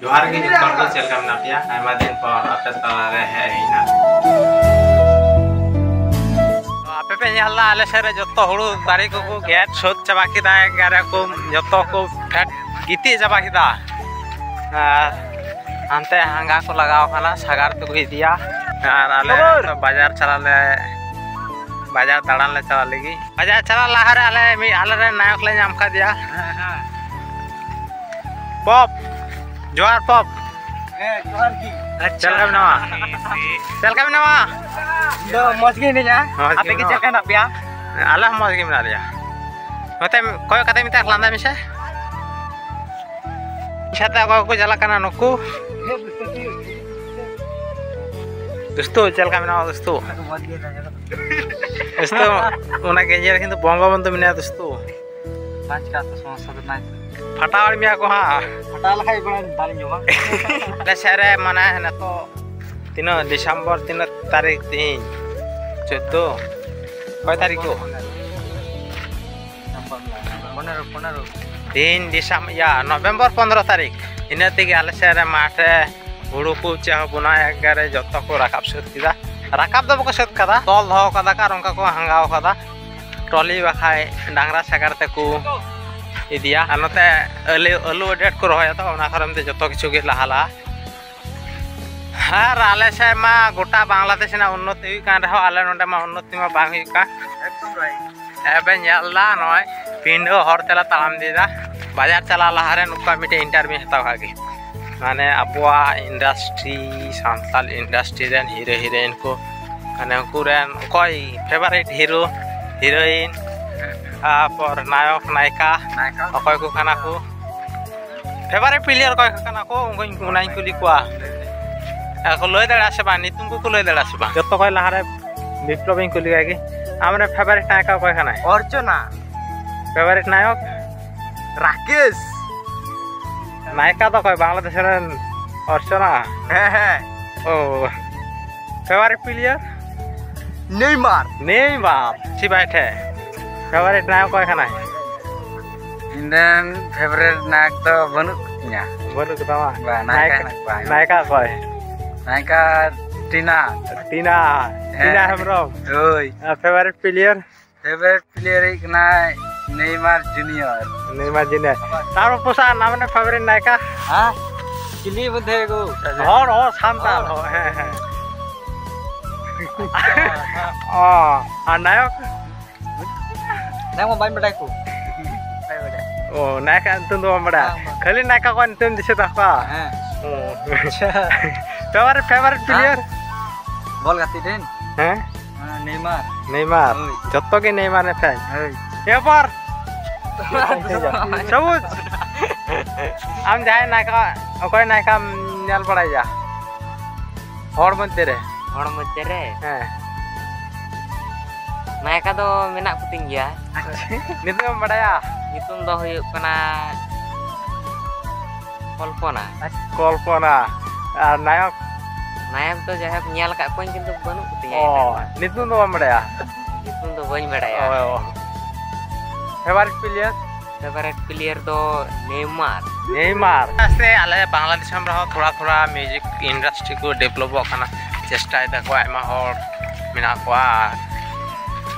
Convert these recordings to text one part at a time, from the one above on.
जोहार के जोतों को चलका मना पिया आयमा दिन पर आपे तारे है इना तो आपे पे यल्ला आले सरे जोतो हुड़ू दारी को गेट सोद चाबा किदा गारे को जोतो को फैट गिती चाबा किदा अंते हांगा को लगाओ खाना सागार तो कोई दिया और आले तो बाजार चला ले बाजार दाड़ान ले चला लेगी बाजार चला लाहरे आले रे नायक ले नाम का दिया पॉप जोहार पॉप जोहार की चल कब नवा दो मौजगी नहीं जा आपे की चल ना पिया आला मौजगी मना लिया मते कोय कते मिता लांदा मिसे छाता को जला कना नुकु दोस्तों चल कब नवा दोस्तों उना के जेर किंतु बंगबंधु मिना दोस्तों पांच का तो समस्या तो नहीं फटावड़ मिया को हाँ फटा लखाई बड़ा बाली जोमा ले सरे मना है ना तो 3 दिसंबर 3 तारीख 14 कोई तारीख को 3 दिसंबर या नवंबर 15 तारीख इन्हें तेगे आले सरे माठे हुड़ू को चाह बुना एगारे जत्तो को राकाब सद किदा राकाब दो को सद कदा तोल दो कदा का रंका को हंगाव कदा ट्रॉली बाखाय डांगरा सागर ते को इदिया अनते आलू डेट को रहा तो उना करम ते जतो किछु गे लहाला हार आले से मा गोटा बांग्लादेश ना उन्नति हुई कान रहो आले नोंडे मा उन्नति मा बांग हुई का एकदम राइट एबे ᱧᱮᱞला नय पिंडो हर तेला ताम दीदा बाजार चला लहारे नुका मिटे इंटरव्यू हताव हागे माने अबुआ इंडस्ट्री सांताल इंडस्ट्री रेन हीरो हीरोइन को माने कुरेन कोई फेवरेट हीरो हीरोइन पर नायक नायिका अकय को खाना को फेवरेट प्लेयर कय खाना को उनको नाइ कुली कोआ को लय दड़ा से बा नितुम को लय दड़ा से बा जतो कय लहारे विप्लव इन कुली गागी हमरे फेवरेट नायिका कय खाना अर्चना फेवरेट नायक राकेश नायिका तो कय बांग्लादेश रेन अर्चना है ओ फेवरेट प्लेयर नेमार सी बैठे फेवरेट नायक कय खाना इंडियन फेवरेट नायक तो बनुक nya बनुक तमा नायिका कय नायिका टीना हेमब्रम ओय फेवरेट प्लेयर इकना नेमार जूनियर तार पोसा नाम ने फेवरेट नायिका हां चिली बधे को और शांताल है नायक नायक बाय बडा को ओ नायक अंतुन दो बडा खाली नायक को अंतुन दिसे तका हां फेवरेट प्लेयर बॉल गाती देन हैं नेमार जत्तो के नेमार ने फैन ये पर सबूत हम जाए नायक अकोय नायक नेल पड़ाई जा हर मध्य रे हैं नायका दो मेना कुतिंग गया नितुम बड़ाया नितुम दो हुयुक कना कल्पना और नायक तो जहां ᱧᱮᱞ का कोई किंतु बनु कुतिंग ओ नितुम दो बड़ाया नितुम दो बन बड़ाया फेवरेट प्लेयर दो नेमार से आले बांग्लादेश हम रहो थोड़ा म्यूजिक इंडस्ट्री को डेवलप करना चेष्टा को आयमा हर मिना को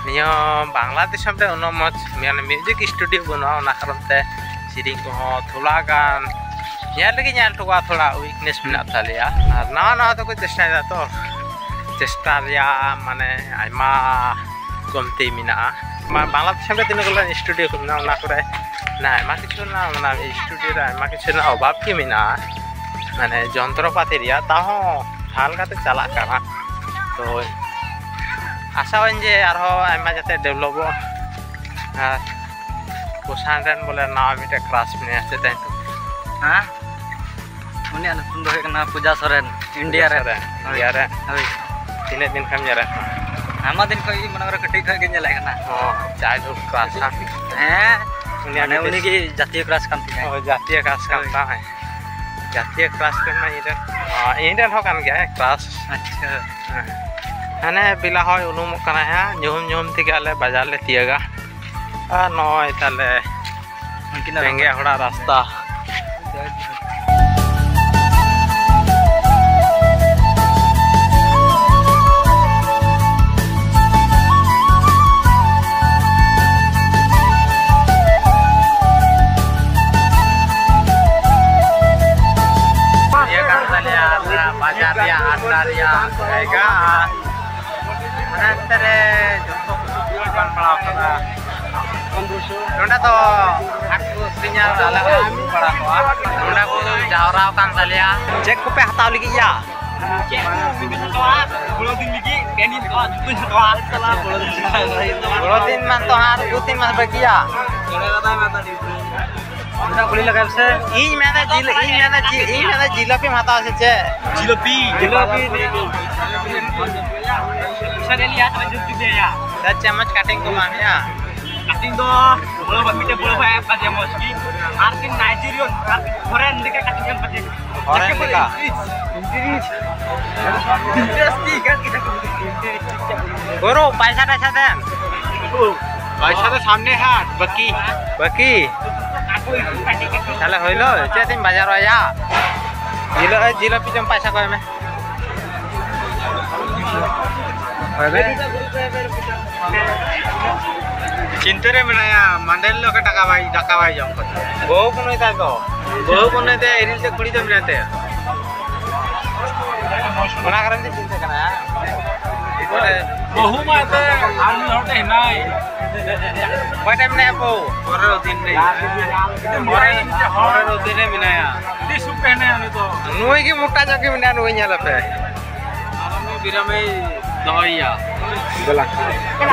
नियो बांग्लादेश में उन मज माने म्यूजिक स्टूडियो बना ना कारण ते सिरिंग को थोड़ा गान ᱧᱮᱞ ठोका थोड़ा वीकनेस मिना तालिया और ना तो को चेष्टा तो चेष्टा रिया माने आयमा कमती मिना बांग्लादेश में तीन गला स्टूडियो को ना करे ना आयमा किछु ना माने स्टूडियो रे आयमा किछु ना अभाव की मिना माने যন্ত্রপাতি रिया ताहो हाल काते चला करा तो आशा जे आमा जाते डेवलप पोसान रेन बोले ना मिटे क्लास में आछे ताई तो हां उनी अनुन दो हेकना पूजा सोरेन इंडिया रे हई तीन दिन खम जरा आमा दिन को ई मनवर कटी ख के नेला कना चाइल्डहुड क्लास हैं उनी की जातीय क्लास कांती है जातीय क्लास कांता है जातीय क्लास करना इंडियन हो कान गया क्लास अच्छा हाने बिला होय उनुम कना है झुम तिगे आले बाजार ले तियागा नय ताले रेंगे हड़ा रास्ता bajar ya adar ya jaga nanti jodoh bukan pelakona nunda to aku sinyal ala pelakona nunda ko jawrau kan salia cek ko pe hatau lagi ya cek bolo din lagi benin to tu to salah bolo din man to har dutin mas bagi ya उनका गोली लगा से इन मैंने जिलेबी माता से चे jalebi sir लिया तो जुट दे या दा चम्मच काटिंग को मानिया कटिंग तो बोलो बमिटे बोलो भाई पास चम्मच की आर्किन नाइजीरियन फॉरेन दिखे कटिंग kan pakai फॉरेन दिखा इंटरेस्टिंग kan kita गुरु पैसा दे पैसा तो सामने है बकी चले होइलो चेतिन बाजार आया जिलेबी जम पैसा कोय में होबे चिंता रे मेनाया मंडल लो का टाका भाई जम को बहु कोन इता को बहु कोने दे एरिल से कुड़ी तो मिलते ओना करन दे चिंता कना बहु माते आलू होते নাই कोई टाइम नहीं बहु और दिन नहीं और दिन में मिलाया दी सुपे ने आने तो नुई की मुट्टा जकी मिना नुई ᱧᱮᱞ पे आराम में बिरा में दवाइया गला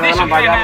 दी सुपे ने